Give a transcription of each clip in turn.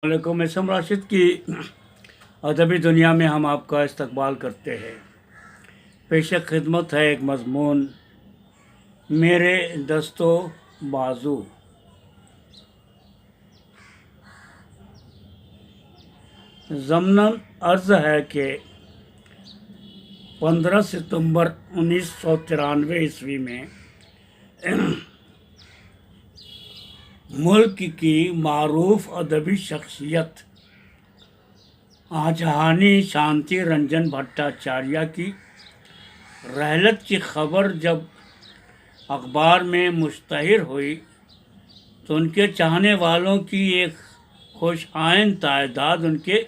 علیکم اسم راشد کی ادبی دنیا میں ہم آپ کا استقبال کرتے ہیں۔ پیش خدمت ہے ایک مضمون، میرے دست و بازو۔ ضمناً عرض ہے کہ 15 ستمبر 1993 عیسوی میں ملک کی معروف ادبی شخصیت آجہانی شانتی رنجن بھٹاچاریہ کی رحلت کی خبر جب اخبار میں مشتہر ہوئی تو ان کے چاہنے والوں کی ایک خوش آئند تعداد ان کے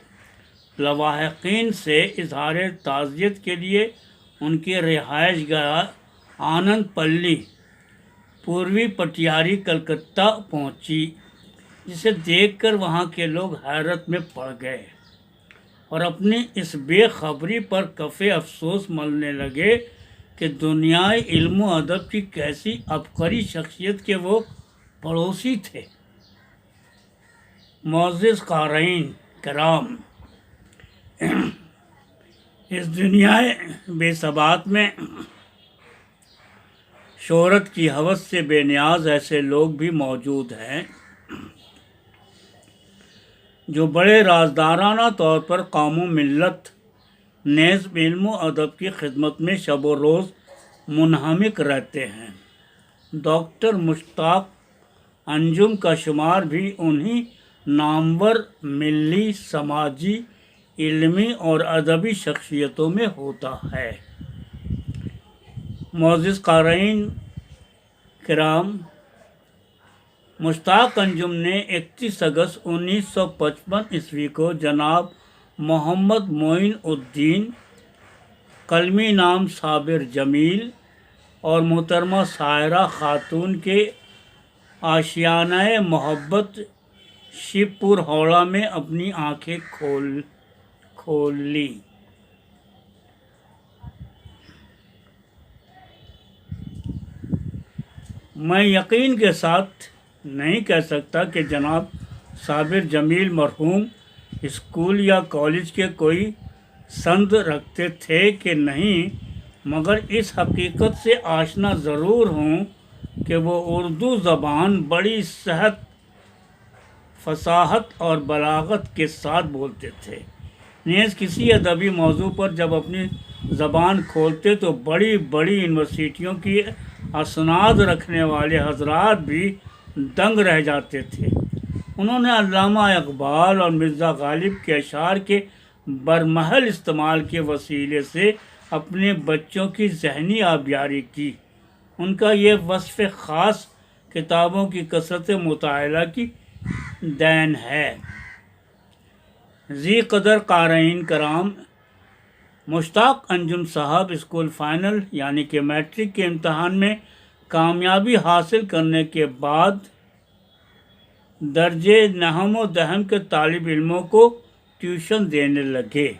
لواحقین سے اظہار تعزیت کے لیے ان کی رہائش گاہ آنند پلی پوروی پٹیاری کلکتہ پہنچی، جسے دیکھ کر وہاں کے لوگ حیرت میں پڑ گئے اور اپنی اس بے خبری پر کف افسوس ملنے لگے کہ دنیائے علم و ادب کی کیسی عبقری شخصیت کے وہ پڑوسی تھے۔ معزز قارئین کرام، اس دنیائے بے ثبات میں شہرت کی ہوس سے بے نیاز ایسے لوگ بھی موجود ہیں جو بڑے رازدارانہ طور پر قوم و ملت نیز علم و ادب کی خدمت میں شب و روز منہمک رہتے ہیں۔ ڈاکٹر مشتاق انجم کا شمار بھی انہی نامور ملی، سماجی، علمی اور ادبی شخصیتوں میں ہوتا ہے۔ معزز قارئین کرام، مشتاق انجم نے 31 اگست 1955 عیسوی کو جناب محمد معین الدین، قلمی نام صابر جمیل، اور محترمہ سائرہ خاتون کے آشیانہ محبت شیب پور ہاوڑہ میں اپنی آنکھیں کھول لی۔ میں یقین کے ساتھ نہیں کہہ سکتا کہ جناب صابر جمیل مرحوم اسکول یا کالج کے کوئی سند رکھتے تھے کہ نہیں، مگر اس حقیقت سے آشنا ضرور ہوں کہ وہ اردو زبان بڑی صحت، فصاحت اور بلاغت کے ساتھ بولتے تھے۔ نیز کسی ادبی موضوع پر جب اپنی زبان کھولتے تو بڑی بڑی یونیورسٹیوں کی اسناد رکھنے والے حضرات بھی دنگ رہ جاتے تھے۔ انہوں نے علامہ اقبال اور مرزا غالب کے اشعار کے برمحل استعمال کے وسیلے سے اپنے بچوں کی ذہنی آبیاری کی۔ ان کا یہ وصف خاص کتابوں کی کثرت مطالعہ کی دین ہے۔ ذی قدر قارئین کرام، مشتاق انجم صاحب اسکول فائنل یعنی کہ میٹرک کے امتحان میں کامیابی حاصل کرنے کے بعد درجے نہم و دہم کے طالب علموں کو ٹیوشن دینے لگے۔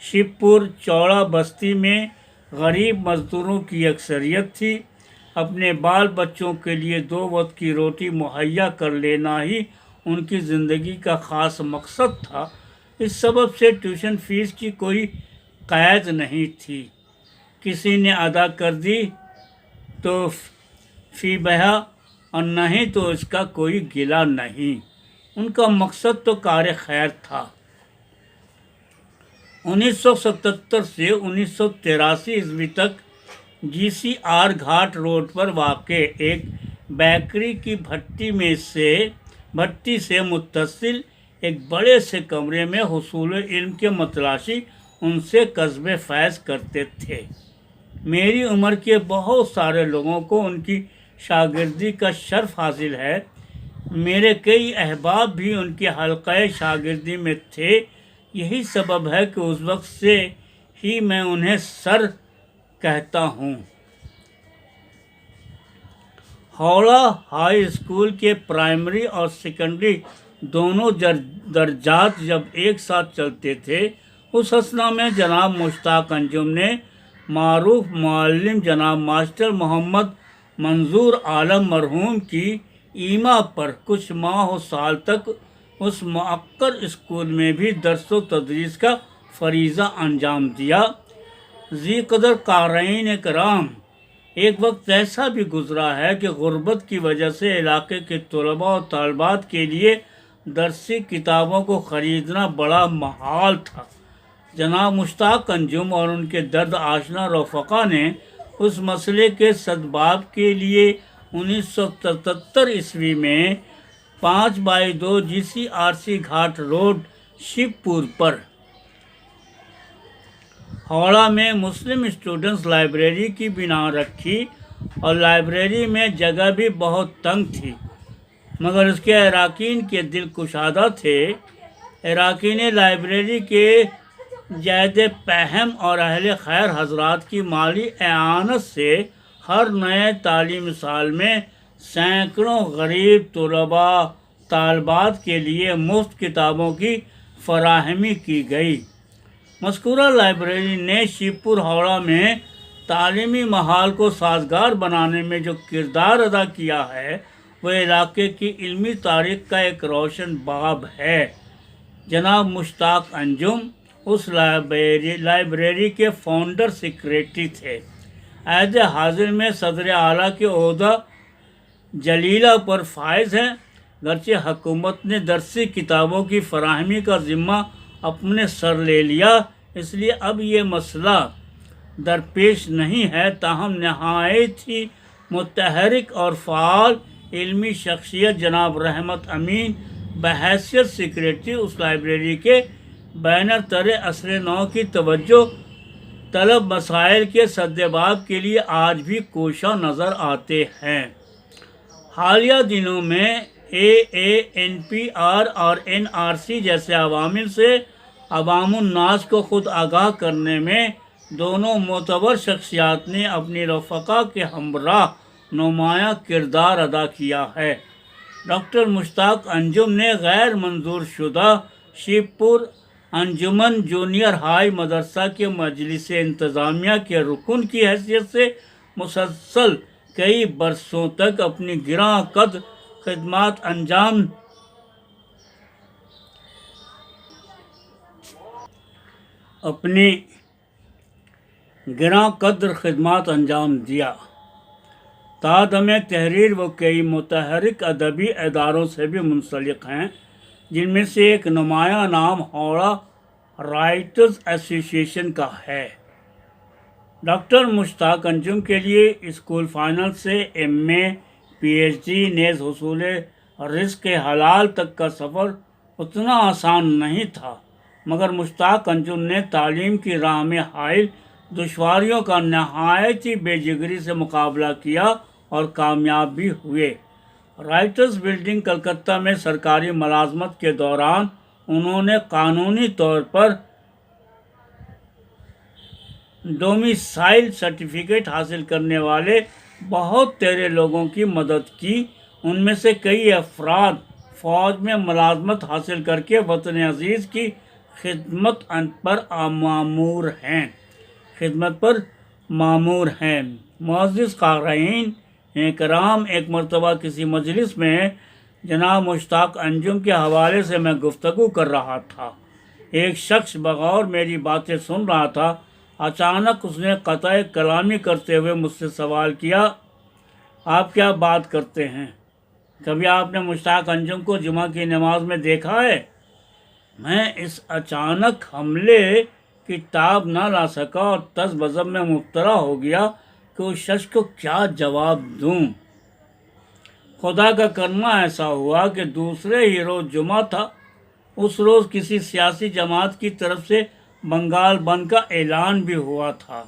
شیب پور چوڑا بستی میں غریب مزدوروں کی اکثریت تھی۔ اپنے بال بچوں کے لیے 2 وقت کی روٹی مہیا کر لینا ہی ان کی زندگی کا خاص مقصد تھا۔ اس سبب سے ٹیوشن فیس کی کوئی قید نہیں تھی، کسی نے ادا کر دی تو فی بہا اور نہیں تو اس کا کوئی گلہ نہیں۔ ان کا مقصد تو کار خیر تھا۔ 1977 سے 1983 عیسوی تک GCR گھاٹ روڈ پر واقع ایک بیکری کی بھٹی سے متصل ایک بڑے سے کمرے میں حصول علم کے متلاشی ان سے کسب فیض کرتے تھے۔ میری عمر کے بہت سارے لوگوں کو ان کی شاگردی کا شرف حاصل ہے۔ میرے کئی احباب بھی ان کے حلقہ شاگردی میں تھے۔ یہی سبب ہے کہ اس وقت سے ہی میں انہیں سر کہتا ہوں۔ ہاوڑہ ہائی اسکول کے پرائمری اور سیکنڈری دونوں درجات جب ایک ساتھ چلتے تھے، اس اثنا میں جناب مشتاق انجم نے معروف معلم جناب ماسٹر محمد منظور عالم مرحوم کی ایما پر کچھ ماہ و سال تک اس معقر اسکول میں بھی درس و تدریس کا فریضہ انجام دیا۔ ذی قدر قارئین کرام، ایک وقت ایسا بھی گزرا ہے کہ غربت کی وجہ سے علاقے کے طلباء و طالبات کے لیے درسی کتابوں کو خریدنا بڑا محال تھا۔ جناب مشتاق انجم اور ان کے درد آشنا رفقا نے اس مسئلے کے سدباب کے لیے 1977 عیسوی میں 5/2 GCRC گھاٹ روڈ شیو پور پر ہاوڑہ میں مسلم اسٹوڈنٹس لائبریری کی بنا رکھی، اور لائبریری میں جگہ بھی بہت تنگ تھی، مگر اس کے اراکین کے دل کشادہ تھے۔ اراکین لائبریری کے جید پہم اور اہل خیر حضرات کی مالی اعانت سے ہر نئے تعلیمی سال میں سینکڑوں غریب طلباء طالبات کے لیے مفت کتابوں کی فراہمی کی گئی۔ مذکورہ لائبریری نے شیو پور ہاوڑہ میں تعلیمی ماحول کو سازگار بنانے میں جو کردار ادا کیا ہے وہ علاقے کی علمی تاریخ کا ایک روشن باب ہے۔ جناب مشتاق انجم اس لائبریری کے فاؤنڈر سیکریٹری تھے۔ عہد حاضر میں صدر اعلیٰ کے عہدہ جلیلہ پر فائز ہیں، گرچہ حکومت نے درسی کتابوں کی فراہمی کا ذمہ اپنے سر لے لیا، اس لیے اب یہ مسئلہ درپیش نہیں ہے، تاہم نہایت ہی متحرک اور فعال علمی شخصیت جناب رحمت امین بحیثیت سیکریٹری اس لائبریری کے بینر تر عصر نو کی توجہ طلب مسائل کے سدباب کے لیے آج بھی کوشاں نظر آتے ہیں۔ حالیہ دنوں میں AANPR اور NRC جیسے عوامل سے عوام الناس کو خود آگاہ کرنے میں دونوں معتبر شخصیات نے اپنی رفقا کے ہمراہ نمایاں کردار ادا کیا ہے۔ ڈاکٹر مشتاق انجم نے غیر منظور شدہ شیو پور انجمن جونیئر ہائی مدرسہ کے مجلس انتظامیہ کے رکن کی حیثیت سے مسلسل کئی برسوں تک اپنی گراں قدر خدمات انجام دیا۔ تادم تحریر وہ کئی متحرک ادبی اداروں سے بھی منسلک ہیں، جن میں سے ایک نمایاں نام ہاوڑہ رائٹرز ایسوسی ایشن کا ہے۔ ڈاکٹر مشتاق انجم کے لیے اسکول فائنل سے MA PhD نیز حصول رزق حلال تک کا سفر اتنا آسان نہیں تھا، مگر مشتاق انجم نے تعلیم کی راہ میں حائل دشواریوں کا نہایت ہی بے جگری سے مقابلہ کیا اور کامیاب بھی ہوئے۔ رائٹرز بلڈنگ کلکتہ میں سرکاری ملازمت کے دوران انہوں نے قانونی طور پر ڈومیسائل سرٹیفکیٹ حاصل کرنے والے بہت تیرے لوگوں کی مدد کی۔ ان میں سے کئی افراد فوج میں ملازمت حاصل کر کے وطن عزیز کی خدمت پر مامور ہیں۔ معزز قارئین کرام، ایک مرتبہ کسی مجلس میں جناب مشتاق انجم کے حوالے سے میں گفتگو کر رہا تھا۔ ایک شخص بغور میری باتیں سن رہا تھا۔ اچانک اس نے قطع کلامی کرتے ہوئے مجھ سے سوال کیا، آپ کیا بات کرتے ہیں؟ کبھی آپ نے مشتاق انجم کو جمعہ کی نماز میں دیکھا ہے؟ میں اس اچانک حملے کی تاب نہ لا سکا اور تذ بذب میں مبتلا ہو گیا کہ اس شخص کو کیا جواب دوں۔ خدا کا کرنا ایسا ہوا کہ دوسرے ہی روز جمعہ تھا۔ اس روز کسی سیاسی جماعت کی طرف سے بنگال بند کا اعلان بھی ہوا تھا۔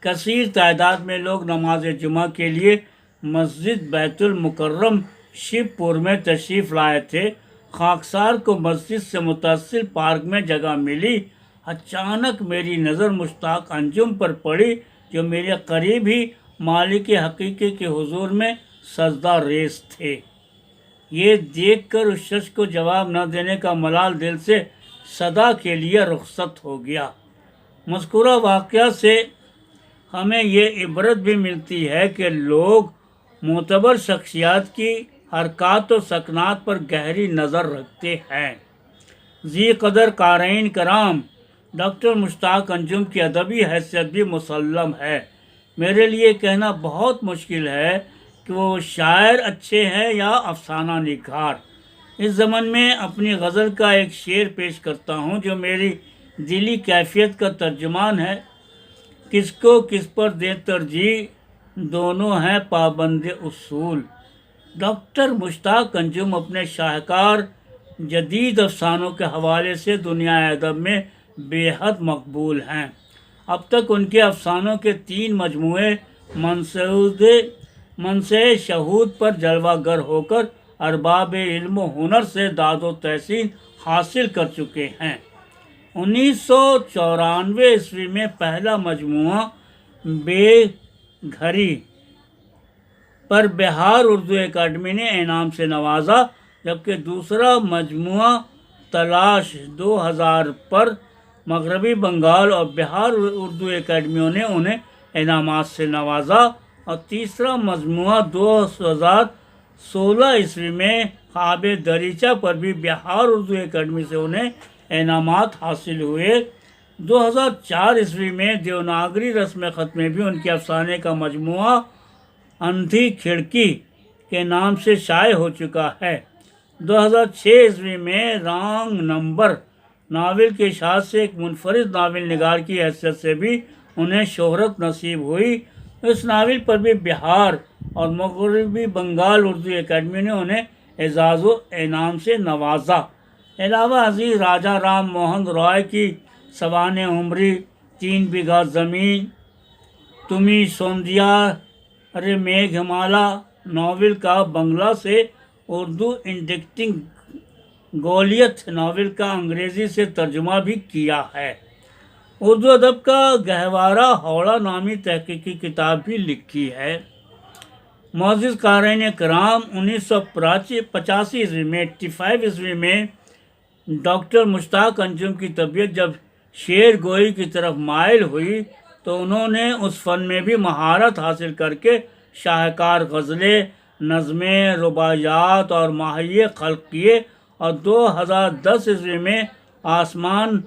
کثیر تعداد میں لوگ نماز جمعہ کے لیے مسجد بیت المکرم شیو پور میں تشریف لائے تھے۔ خاکسار کو مسجد سے متصل پارک میں جگہ ملی۔ اچانک میری نظر مشتاق انجم پر پڑی، جو میرے قریب ہی مالک حقیقی کے حضور میں سجدہ ریز تھے۔ یہ دیکھ کر اس شخص کو جواب نہ دینے کا ملال دل سے صدا کے لیے رخصت ہو گیا۔ مذکورہ واقعہ سے ہمیں یہ عبرت بھی ملتی ہے کہ لوگ معتبر شخصیات کی حرکات و سکنات پر گہری نظر رکھتے ہیں۔ ذی قدر قارئین کرام، ڈاکٹر مشتاق انجم کی ادبی حیثیت بھی مسلم ہے۔ میرے لیے کہنا بہت مشکل ہے کہ وہ شاعر اچھے ہیں یا افسانہ نگار۔ اس ضمن میں اپنی غزل کا ایک شعر پیش کرتا ہوں جو میری دلی کیفیت کا ترجمان ہے۔ کس کو کس پر دیں ترجیح، دونوں ہیں پابند اصول۔ ڈاکٹر مشتاق انجم اپنے شاہکار جدید افسانوں کے حوالے سے دنیا ادب میں بے حد مقبول ہیں۔ اب تک ان کے افسانوں کے 3 مجموعے منصع شہود پر جلوہ گر ہو کر ارباب علم و ہنر سے داد و تحسین حاصل کر چکے ہیں۔ 1994 عیسوی میں پہلا مجموعہ بے گھری پر بہار اردو اکیڈمی نے انعام سے نوازا، جبکہ دوسرا مجموعہ تلاش 2000 پر مغربی بنگال اور بہار اردو اکیڈمیوں نے انہیں انعامات سے نوازا، اور تیسرا مجموعہ 2016 عیسوی میں خواب دریچہ پر بھی بہار اردو اکیڈمی سے انہیں انعامات حاصل ہوئے۔ 2004 عیسوی میں دیوناگری رسم خط میں بھی ان کے افسانے کا مجموعہ اندھی کھڑکی کے نام سے شائع ہو چکا ہے۔ 2006 عیسوی میں رانگ نمبر ناول کے اشاعت سے ایک منفرد ناول نگار کی حیثیت سے بھی انہیں شہرت نصیب ہوئی۔ اس ناول پر بھی بہار اور مغربی بنگال اردو اکیڈمی نے انہیں اعزاز و انعام سے نوازا۔ علاوہ ازیں راجہ رام موہن رائے کی سوانح عمری، 3 بیگھہ زمین، تمہیں سوندیا رے میگھ مالا ناول کا بنگلہ سے اردو انڈکٹنگ، گولیت ناول کا انگریزی سے ترجمہ بھی کیا ہے۔ اردو ادب کا گہوارہ ہاوڑہ نامی تحقیقی کتاب بھی لکھی ہے۔ معزز قارئین کرام، 1985 عیسوی میں 85 عیسوی میں ڈاکٹر مشتاق انجم کی طبیعت جب شعر گوئی کی طرف مائل ہوئی تو انہوں نے اس فن میں بھی مہارت حاصل کر کے شاہکار غزلیں، نظمیں، رباعیات اور ماہیے خلق کیے، اور 2010 عیسوی میں آسمان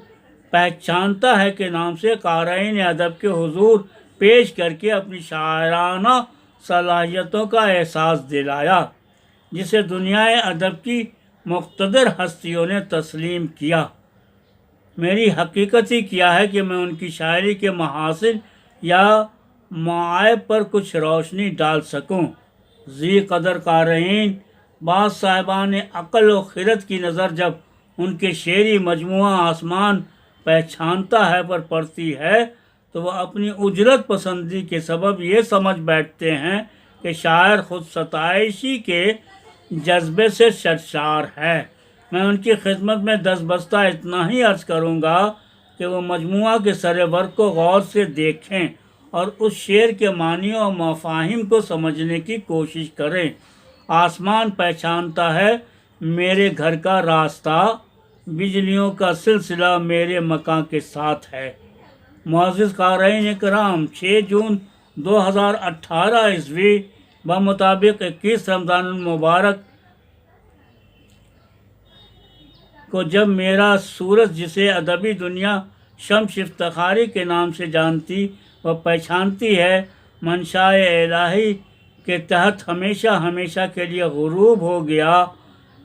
پہچانتا ہے کے نام سے قارئین ادب کے حضور پیش کر کے اپنی شاعرانہ صلاحیتوں کا احساس دلایا، جسے دنیا ادب کی مقتدر ہستیوں نے تسلیم کیا۔ میری حقیقت ہی کیا ہے کہ میں ان کی شاعری کے محاسن یا معائب پر کچھ روشنی ڈال سکوں۔ ذی قدر قارئین، بعض صاحبان عقل و خرد کی نظر جب ان کے شعری مجموعہ آسمان پہچانتا ہے پر پڑتی ہے تو وہ اپنی اجرت پسندی کے سبب یہ سمجھ بیٹھتے ہیں کہ شاعر خود ستائشی کے جذبے سے سرشار ہے۔ میں ان کی خدمت میں 10 بستہ اتنا ہی عرض کروں گا کہ وہ مجموعہ کے سر ورق کو غور سے دیکھیں اور اس شعر کے معنی و مفاہیم کو سمجھنے کی کوشش کریں۔ آسمان پہچانتا ہے میرے گھر کا راستہ، بجلیوں کا سلسلہ میرے مکان کے ساتھ ہے۔ معزز قارئین کرام، 6 جون 2018 عیسوی بمطابق 21 رمضان المبارک کو جب میرا سورج، جسے ادبی دنیا شمس افتخاری کے نام سے جانتی و پہچانتی ہے، منشاء الہی کے تحت ہمیشہ ہمیشہ کے لیے غروب ہو گیا،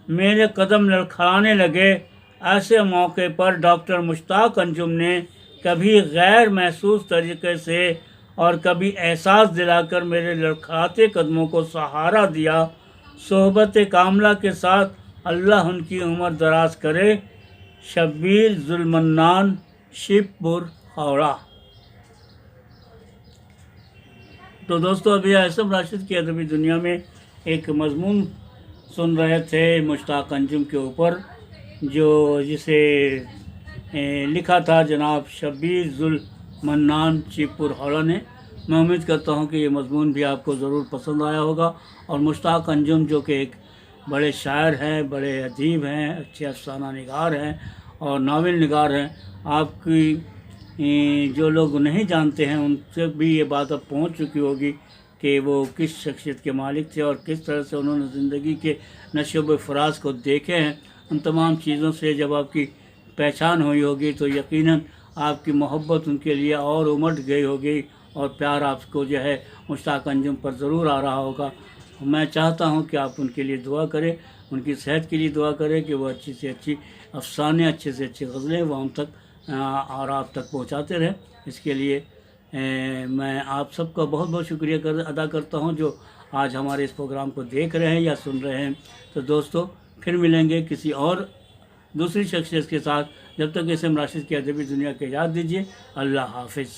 میرے قدم لڑکھڑانے لگے، ایسے موقع پر ڈاکٹر مشتاق انجم نے کبھی غیر محسوس طریقے سے اور کبھی احساس دلا کر میرے لڑکھڑاتے قدموں کو سہارا دیا۔ صحبت کاملہ کے ساتھ اللہ ان کی عمر دراز کرے۔ شبیر ذوالمنان، شپ پور، ہاوڑہ۔ تو دوستو، ابھی اعظم راشد کی ادبی دنیا میں ایک مضمون سن رہے تھے مشتاق انجم کے اوپر، جسے لکھا تھا جناب شبیر ذوالمنان، شپ پور، ہاوڑہ نے۔ میں امید کرتا ہوں کہ یہ مضمون بھی آپ کو ضرور پسند آیا ہوگا، اور مشتاق انجم جو کہ ایک بڑے شاعر ہیں، بڑے ادیب ہیں، اچھے افسانہ نگار ہیں اور ناول نگار ہیں، آپ کی جو لوگ نہیں جانتے ہیں ان سے بھی یہ بات اب پہنچ چکی ہوگی کہ وہ کس شخصیت کے مالک تھے اور کس طرح سے انہوں نے زندگی کے نشو و فراز کو دیکھے ہیں، ان تمام چیزوں سے جب آپ کی پہچان ہوئی ہوگی تو یقیناً آپ کی محبت ان کے لیے اور امٹ گئی ہوگی اور پیار آپ کو جو ہے مشتاق انجم پر ضرور آ رہا ہوگا۔ میں چاہتا ہوں کہ آپ ان کے لیے دعا کریں، ان کی صحت کے لیے دعا کریں کہ وہ اچھی سے اچھی افسانے، اچھے سے اچھی غزلیں وہ ہم تک اور آپ تک پہنچاتے رہیں۔ اس کے لیے میں آپ سب کا بہت بہت شکریہ ادا کرتا ہوں جو آج ہمارے اس پروگرام کو دیکھ رہے ہیں یا سن رہے ہیں۔ تو دوستو پھر ملیں گے کسی اور دوسری شخصیت کے ساتھ، جب تک اسم راشد کی ادبی دنیا کی یاد دیجیے۔ اللہ حافظ۔